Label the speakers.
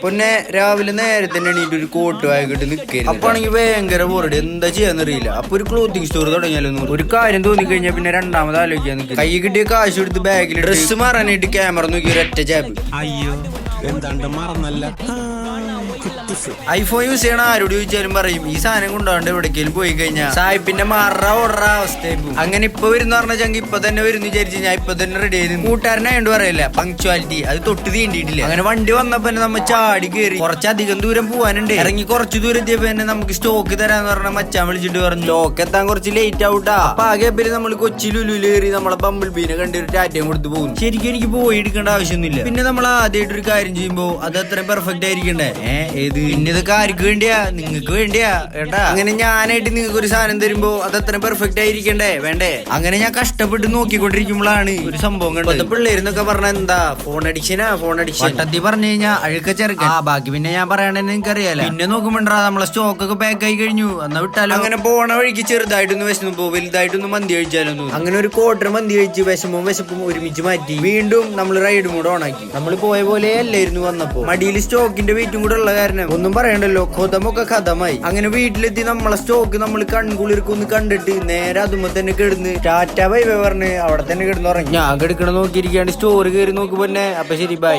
Speaker 1: പിന്നെ രാവിലെ നേരത്തെ തന്നെ എണീറ്റ് ഒരു കോട്ട് വായിക്കിട്ട് നിൽക്കരുത്. അപ്പൊ ആണെങ്കിൽ ഭയങ്കര ബോറടി, എന്താ ചെയ്യാന്നറിയില്ല. അപ്പൊ ഒരു ക്ലോത്തിങ് സ്റ്റോർ തുടങ്ങിയാലോ. ഒരു കാര്യം തോന്നിക്കഴിഞ്ഞാൽ പിന്നെ രണ്ടാമത് ആലോചിക്കാൻ നിൽക്കും. കൈ കിട്ടിയ കാശ് എടുത്ത് ബാഗിൽ ഡ്രസ്സ് മാറാനായിട്ട് ക്യാമറ നോക്കി ഒരൊറ്റ ജാബ്.
Speaker 2: അയ്യോ എന്താണ്ട് മറന്നല്ല.
Speaker 1: ഐഫോൺ യൂസ് ചെയ്യണ ആരോട് ചോദിച്ചാലും പറയും ഈ സാധനം കൊണ്ടാണ്ട് എവിടേക്കെങ്കിലും പോയി കഴിഞ്ഞാൽ സാഹിബിന്റെ മാറാ ഓർഡർ അവസ്ഥയായി. അങ്ങനെ ഇപ്പൊ വരുന്ന പറഞ്ഞെങ്കിൽ ഇപ്പൊ തന്നെ വരുന്ന വിചാരിച്ചു ഞാൻ ഇപ്പൊ തന്നെ റെഡി ആയിരുന്നു. കൂട്ടുകാരനായോണ്ട് പറയില്ല, പങ്ക്ച്വാലിറ്റി അത് തൊട്ട് തീണ്ടിയിട്ടില്ല. അങ്ങനെ വണ്ടി വന്നപ്പോ നമ്മ ചാടി കയറി. കുറച്ചധികം ദൂരം പോവാനുണ്ട്. ഇറങ്ങി കുറച്ച് ദൂരം എത്തിയപ്പോ തന്നെ നമുക്ക് സ്റ്റോക്ക് തരാന്ന് പറഞ്ഞ മച്ചാൻ വിളിച്ചിട്ട് പറഞ്ഞു സ്റ്റോക്ക് എത്താൻ കുറച്ച് ലേറ്റ് ആവൂട്ടാ. അപ്പൊ ആകെ പേര് നമ്മൾ കൊച്ചി ലുലുവിൽ കയറി നമ്മളെ ബമ്പിൾ ബീനെ കണ്ടി ഒരു ടാറ്റയും കൊടുത്ത് പോകും. ശരിക്കും എനിക്ക് പോയി എടുക്കേണ്ട ആവശ്യമൊന്നുമില്ല. പിന്നെ നമ്മൾ ആദ്യമായിട്ട് ഒരു കാര്യം ചെയ്യുമ്പോ അത് അത്രയും പെർഫെക്റ്റ് ആയിരിക്കണ്ടേ. ഏത് പിന്നെ ഇതൊക്കെ ആർക്ക് വേണ്ടിയാ? നിങ്ങൾക്ക് വേണ്ടിയാ കേട്ടാ. അങ്ങനെ ഞാനായിട്ട് നിങ്ങൾക്ക് ഒരു സാധനം തരുമ്പോ അത് അത്രയും പെർഫെക്റ്റ് ആയിരിക്കണ്ടേ വേണ്ടേ? അങ്ങനെ ഞാൻ കഷ്ടപ്പെട്ട് നോക്കിക്കൊണ്ടിരിക്കുമ്പോഴാണ് ഒരു സംഭവം കണ്ടത്. പിള്ളേരെന്നൊക്കെ പറഞ്ഞ എന്താ ഫോൺ അഡിക്ഷനാ, ഫോൺ അഡിക്ഷൻ. വട്ടത്തി പറഞ്ഞു കഴിഞ്ഞാൽ അഴുക്ക ചെറുക്ക. ബാക്കി പിന്നെ ഞാൻ പറയണെന്ന് എനിക്കറിയാലോ. പിന്നെ നോക്കുമ്പോണ്ടാ നമ്മളെ സ്റ്റോക്ക് ഒക്കെ പാക്ക് ആയി കഴിഞ്ഞു, എന്നാ വിട്ടാലോ. അങ്ങനെ പോണ വഴിക്ക് ചെറുതായിട്ടൊന്ന് വിശന്നപ്പോ വലുതായിട്ടൊന്ന് മന്തി കഴിച്ചാലോ. അങ്ങനെ ഒരു ക്വാർട്ടർ മന്തി കഴിച്ച് വിശപ്പും ഒരുമിച്ച് മാറ്റി വീണ്ടും നമ്മൾ റൈഡ് മൂഡ് ഓൺ ആക്കി. നമ്മൾ പോയ പോലെ അല്ലായിരുന്നു വന്നപ്പോ. മടിയിൽ സ്റ്റോക്കിന്റെ വെയിറ്റും കൂടെ ഉള്ള കാരണം ഒന്നും പറയണ്ടല്ലോ, കൊതമൊക്കെ കഥമായി. അങ്ങനെ വീട്ടിലെത്തി നമ്മളെ സ്റ്റോക്ക് നമ്മൾ കൺകുളിർക്കൊന്ന് കണ്ടിട്ട് നേരെ അതുമ്പോ തന്നെ കിടന്ന് ടാറ്റ ബൈ ബൈ പറഞ്ഞ് അവിടെ തന്നെ കിടന്ന് ഉറങ്ങി. ഞാൻ കിടക്കണ നോക്കിയിരിക്കാണ്ട് സ്റ്റോറി കയറി നോക്കുമ്പോ തന്നെ. അപ്പൊ ശരി ബൈ.